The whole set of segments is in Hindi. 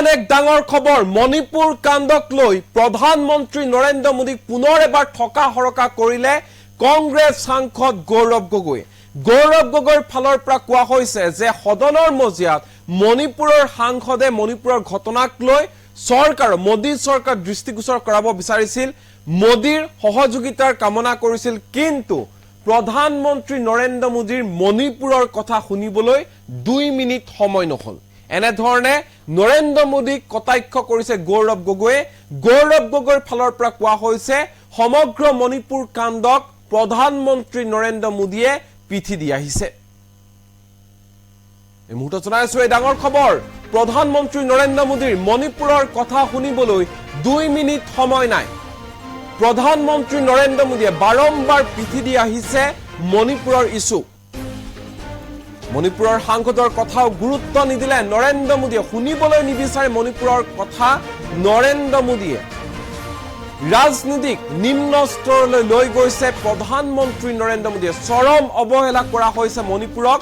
আন এক ডাঙৰ খবৰ মণিপুৰ কাণ্ডক লৈ প্ৰধানমন্ত্ৰী নৰেন্দ্ৰ মোদীক পুনৰ এবাৰ ঠকা হৰকা কৰিলে কংগ্ৰেছ সাংসদ গৌৰৱ গগৈৰ ফালৰ পৰা কোৱা হৈছে যে সদনৰ মজিয়াত মণিপুৰৰ সাংসদে মণিপুৰৰ ঘটনাক লৈ চৰকাৰ মোদী চৰকাৰ দৃষ্টিগোচৰ কৰাব বিচাৰিছিল মোদীৰ সহযোগিতাৰ কামনা কৰিছিল কিন্তু প্ৰধানমন্ত্ৰী নৰেন্দ্ৰ মোদীৰ মণিপুৰৰ কথা শুনিবলৈ 2 মিনিট সময় নহল এনে ধৰণে নৰেন্দ্ৰ মোদীক কটাক্ষ কৰিছে গৌৰৱ গগৈৰ ফালৰ পৰা কোৱা হৈছে সমগ্ৰ মণিপুৰ কাণ্ডক প্ৰধানমন্ত্ৰী নৰেন্দ্ৰ মোদীয়ে পিঠি দি আহিছে এই মুহূৰ্তত জনাইছো এই ডাঙৰ খবৰ প্ৰধানমন্ত্ৰী নৰেন্দ্ৰ মোদীৰ মণিপুৰৰ কথা শুনিবলৈ 2 মিনিট সময় নাই প্ৰধানমন্ত্ৰী নৰেন্দ্ৰ মোদীয়ে বাৰম্বাৰ পিঠি দি আহিছে মণিপুৰৰ ইস্যু মণিপুৰৰ সাংসদৰ কথাও গুৰুত্ব নিদিলে নৰেন্দ্ৰ মোদীয়ে শুনিবলৈ নিবিচাৰে মণিপুৰৰ কথা নৰেন্দ্ৰ মোদীয়ে ৰাজনীতিক নিম্ন স্তৰলৈ লৈ গৈছে প্ৰধানমন্ত্ৰী নৰেন্দ্ৰ মোদীয়ে চৰম অৱহেলা কৰা হৈছে মণিপুৰক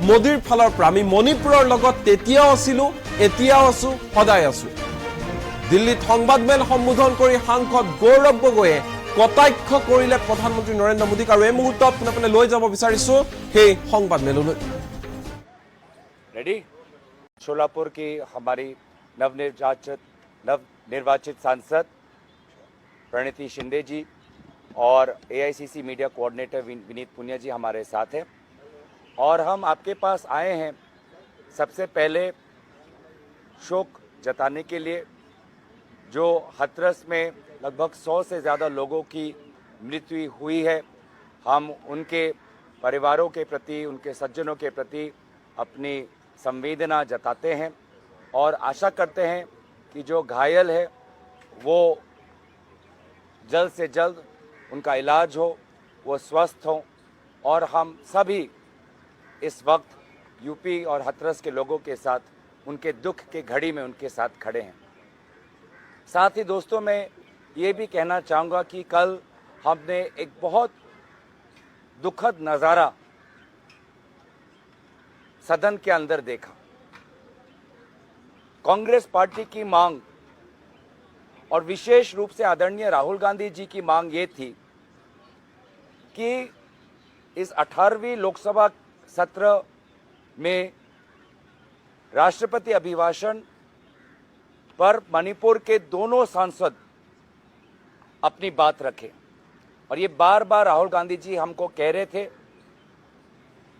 মোদীৰ ফালৰ পৰা আমি মণিপুৰৰ লগত তেতিয়াও আছিলো এতিয়াও আছো সদায় আছো দিল্লীত সংবাদমেল সম্বোধন কৰি সাংসদ গৌৰৱ গগৈয়ে কটাক্ষ কৰিলে প্ৰধানমন্ত্ৰী নৰেন্দ্ৰ মোদীক আৰু এই মুহূৰ্তত আপুনি লৈ যাব বিচাৰিছো সেই সংবাদমেললৈ रेडी शोलापुर की हमारी नवनिर्वाचित सांसद प्रणीति शिंदे जी और AICC media coordinator Vineet Punia ji हमारे साथ हैं और हम आपके पास आए हैं सबसे पहले शोक जताने के लिए जो हाथरस में लगभग 100 से ज़्यादा लोगों की मृत्यु हुई है हम उनके परिवारों के प्रति उनके सज्जनों के प्रति अपनी संवेदना जताते हैं और आशा करते हैं कि जो घायल है वो जल्द से जल्द उनका इलाज हो वो स्वस्थ हो और हम सभी इस वक्त यूपी और हाथरस के लोगों के साथ उनके दुख के घड़ी में उनके साथ खड़े हैं साथ ही दोस्तों मैं ये भी कहना चाहूँगा कि कल हमने एक बहुत दुखद नज़ारा सदन के अंदर देखा कांग्रेस पार्टी की मांग और विशेष रूप से आदरणीय राहुल गांधी जी की मांग ये थी कि इस 18वीं लोकसभा सत्र में राष्ट्रपति अभिभाषण पर मणिपुर के दोनों सांसद अपनी बात रखें और ये बार बार राहुल गांधी जी हमको कह रहे थे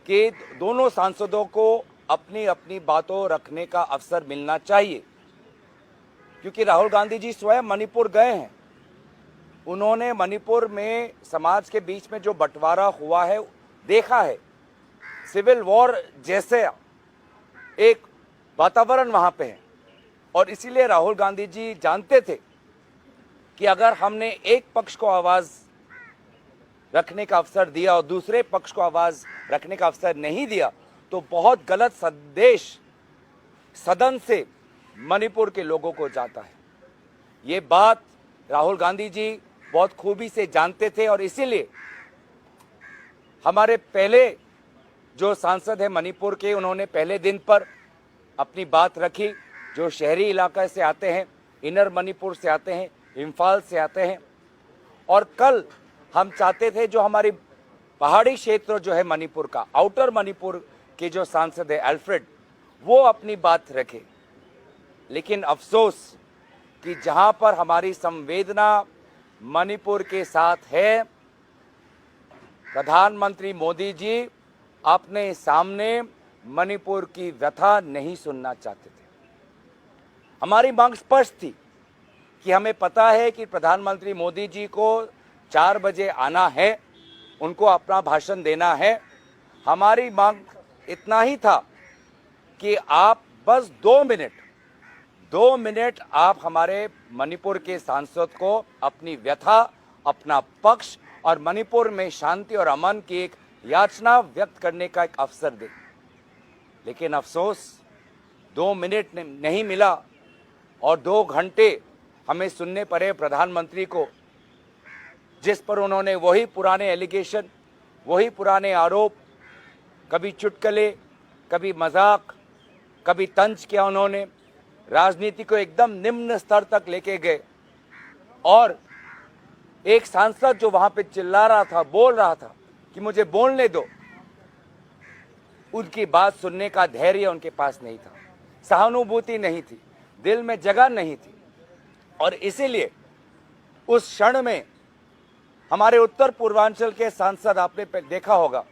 कि दोनों सांसदों को अपनी अपनी बातों रखने का अवसर मिलना चाहिए क्योंकि राहुल गांधी जी स्वयं मणिपुर गए हैं उन्होंने मणिपुर में समाज के बीच में जो बंटवारा हुआ है देखा है सिविल वॉर जैसे एक वातावरण वहाँ पे है और इसीलिए राहुल गांधी जी जानते थे कि अगर हमने एक पक्ष को आवाज़ रखने का अवसर दिया और दूसरे पक्ष को आवाज़ रखने का अवसर नहीं दिया तो बहुत गलत संदेश सदन से मणिपुर के लोगों को जाता है ये बात राहुल गांधी जी बहुत खूबी से जानते थे और इसीलिए हमारे पहले जो सांसद है मणिपुर के उन्होंने पहले दिन पर अपनी बात रखी जो शहरी इलाके से आते हैं इनर मणिपुर से आते हैं इम्फाल से आते हैं और कल हम चाहते थे जो हमारी पहाड़ी क्षेत्र जो है मणिपुर का आउटर मणिपुर के जो सांसद है अल्फ्रेड वो अपनी बात रखे लेकिन अफसोस कि जहां पर हमारी संवेदना मणिपुर के साथ है प्रधानमंत्री मोदी जी अपने सामने मणिपुर की व्यथा नहीं सुनना चाहते थे हमारी मांग स्पष्ट थी कि हमें पता है कि प्रधानमंत्री मोदी जी को 4 बजे आना है उनको अपना भाषण देना है हमारी मांग इतना ही था कि आप बस 2 मिनट आप हमारे मणिपुर के सांसद को अपनी व्यथा अपना पक्ष और मणिपुर में शांति और अमन की एक याचना व्यक्त करने का एक अवसर दें लेकिन अफसोस 2 मिनट नहीं मिला और 2 घंटे हमें सुनने पड़े प्रधानमंत्री को जिस पर उन्होंने वही पुराने एलिगेशन वही पुराने आरोप कभी चुटकुले कभी मजाक कभी तंज किया उन्होंने राजनीति को एकदम निम्न स्तर तक लेके गए और एक सांसद जो वहां पे चिल्ला रहा था, बोल रहा था कि मुझे बोलने दो, उनकी बात सुनने का धैर्य उनके पास नहीं था, सहानुभूति नहीं थी, दिल में जगह नहीं थी। और इसीलिए उस क्षण में हमारे उत्तर पूर्वांचल के सांसद, आपने देखा होगा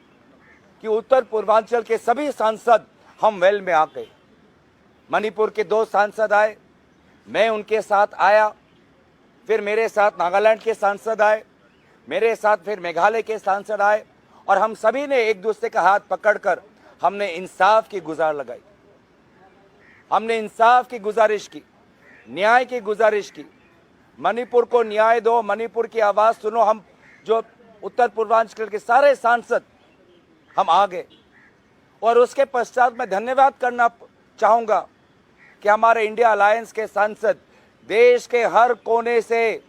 कि उत्तर पूर्वांचल के सभी सांसद हम वेल में आ गए। मणिपुर के 2 सांसद आए, मैं उनके साथ आया, फिर मेरे साथ नागालैंड के सांसद आए, मेरे साथ फिर मेघालय के सांसद आए और हम सभी ने एक दूसरे का हाथ पकड़कर हमने इंसाफ की गुजार लगाई, हमने इंसाफ की गुजारिश की, न्याय की गुजारिश की। मणिपुर को न्याय दो, मणिपुर की आवाज सुनो। हम जो उत्तर पूर्वांचल के सारे सांसद हम आ गए और उसके पश्चात मैं धन्यवाद करना चाहूंगा कि हमारे इंडिया अलायंस के सांसद देश के हर कोने से,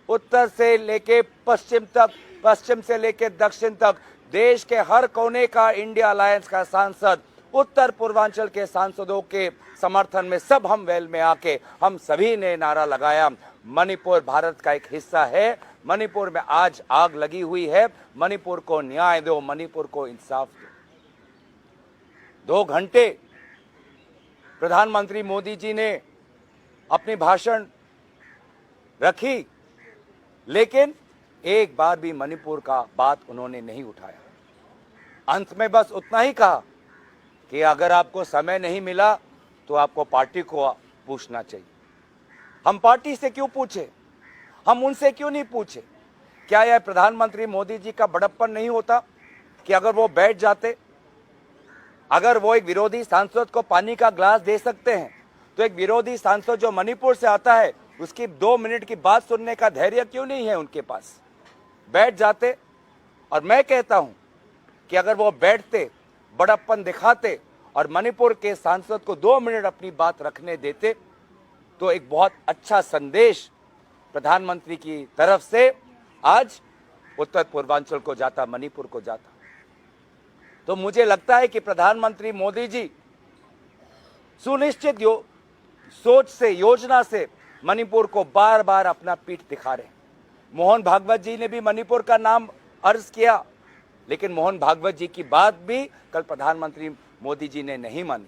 उत्तर से लेके पश्चिम तक, पश्चिम से लेके दक्षिण तक, देश के हर कोने का इंडिया अलायंस का सांसद उत्तर पूर्वांचल के सांसदों के समर्थन में सब हम वेल में आके हम सभी ने नारा लगाया, मणिपुर भारत का एक हिस्सा है, मणिपुर में आज आग लगी हुई है, मणिपुर को न्याय दो, मणिपुर को इंसाफ दो। 2 घंटे प्रधानमंत्री मोदी जी ने अपनी भाषण रखी, लेकिन एक बार भी मणिपुर का बात उन्होंने नहीं उठाया। अंत में बस उतना ही कहा कि अगर आपको समय नहीं मिला तो आपको पार्टी को पूछना चाहिए। हम पार्टी से क्यों पूछे, हम उनसे क्यों नहीं पूछे? क्या यह प्रधानमंत्री मोदी जी का बड़प्पन नहीं होता कि अगर वो बैठ जाते, अगर वो एक विरोधी सांसद को पानी का ग्लास दे सकते हैं तो एक विरोधी सांसद जो मणिपुर से आता है उसकी 2 मिनट की बात सुनने का धैर्य क्यों नहीं है उनके पास? बैठ जाते। और मैं कहता हूं कि अगर वो बैठते, बड़प्पन दिखाते और मणिपुर के सांसद को 2 मिनट अपनी बात रखने देते तो एक बहुत अच्छा संदेश प्रधानमंत्री की तरफ से आज उत्तर पूर्वांचल को जाता, मणिपुर को जाता। तो मुझे लगता है कि प्रधानमंत्री मोदी जी सुनिश्चित सोच से, योजना से मणिपुर को बार बार अपना पीठ दिखा रहे हैं। मोहन भागवत जी ने भी मणिपुर का नाम अर्ज किया, लेकिन मोहन भागवत जी की बात भी कल प्रधानमंत्री मोदी जी ने नहीं मानी,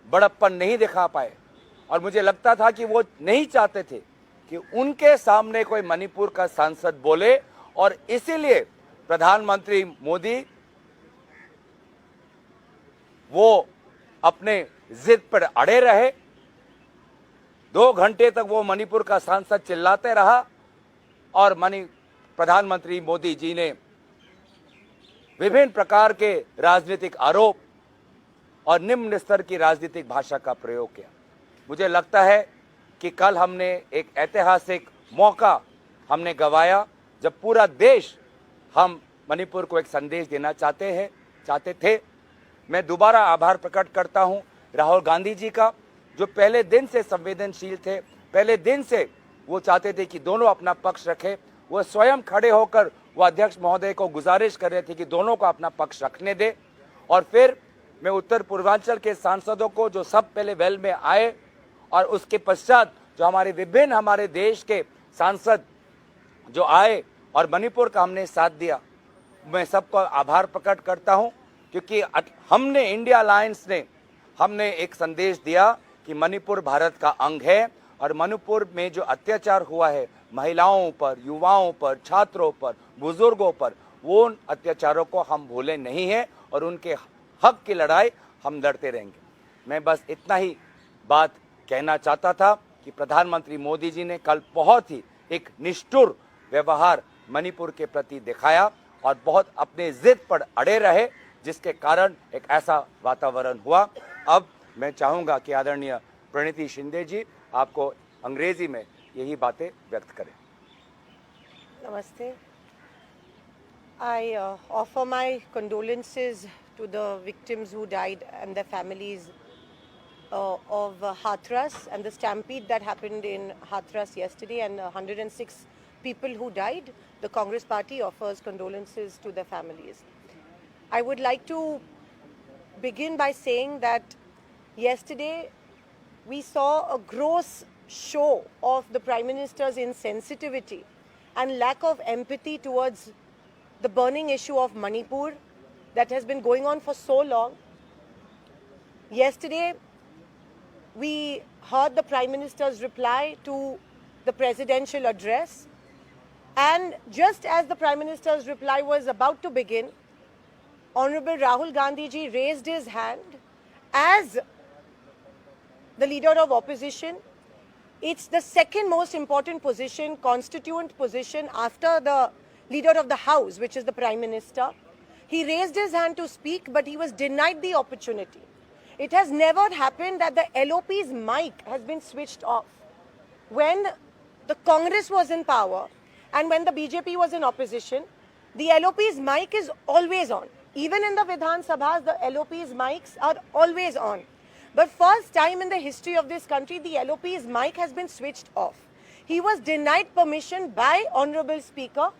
बड़प्पन नहीं दिखा पाए। और मुझे लगता था कि वो नहीं चाहते थे कि उनके सामने कोई मणिपुर का सांसद बोले, और इसीलिए प्रधानमंत्री मोदी वो अपने जिद पर अड़े रहे। 2 घंटे तक वो मणिपुर का सांसद चिल्लाते रहा और प्रधानमंत्री मोदी जी ने विभिन्न प्रकार के राजनीतिक आरोप और निम्न स्तर की राजनीतिक भाषा का प्रयोग किया। मुझे लगता है कि कल हमने एक ऐतिहासिक मौका हमने गंवाया जब पूरा देश हम मणिपुर को एक संदेश देना चाहते थे। मैं दोबारा आभार प्रकट करता हूं राहुल गांधी जी का, जो पहले दिन से संवेदनशील थे, पहले दिन से वो चाहते थे कि दोनों अपना पक्ष रखें। वो स्वयं खड़े होकर वो अध्यक्ष महोदय को गुजारिश कर रहे थे कि दोनों को अपना पक्ष रखने दे। और फिर मैं उत्तर पूर्वांचल के सांसदों को जो सब पहले वेल में आए और उसके पश्चात जो हमारे देश के सांसद जो आए और मणिपुर का हमने साथ दिया, मैं सबको आभार प्रकट करता हूं, क्योंकि हमने इंडिया अलायंस ने हमने एक संदेश दिया कि मणिपुर भारत का अंग है और मणिपुर में जो अत्याचार हुआ है महिलाओं पर, युवाओं पर, छात्रों पर, बुजुर्गों पर, वो उन अत्याचारों को हम भूले नहीं हैं और उनके हक की लड़ाई हम लड़ते रहेंगे। मैं बस इतना ही बात कहना चाहता था कि प्रधानमंत्री मोदी जी ने कल बहुत ही एक निष्ठुर व्यवहार मणिपुर के प्रति दिखाया और बहुत अपने जिद पर अड़े रहे, जिसके कारण एक ऐसा वातावरण हुआ। अब मैं चाहूंगा कि आदरणीय प्रणीति शिंदे जी आपको अंग्रेजी में यही बातें व्यक्त करें। Namaste. I offer my condolences to the victims who died and their families of Hathras and the stampede that happened in Hathras yesterday, and 106 people who died. The Congress Party offers condolences to their families. I would like to begin by saying that yesterday we saw a gross show of the Prime Minister's insensitivity and lack of empathy towards the burning issue of Manipur that has been going on for so long. Yesterday, we heard the Prime Minister's reply to the presidential address, and just as the Prime Minister's reply was about to begin, Honorable Rahul Gandhi ji raised his hand as the leader of opposition. It's the second most important position, constituent position, after the leader of the House, which is the Prime Minister. He raised his hand to speak, but he was denied the opportunity. It has never happened that the LOP's mic has been switched off. When the Congress was in power and when the BJP was in opposition, the LOP's mic is always on. Even in the Vidhan Sabhas, the LOP's mics are always on. But first time in the history of this country, the LOP's mic has been switched off. He was denied permission by Honorable Speaker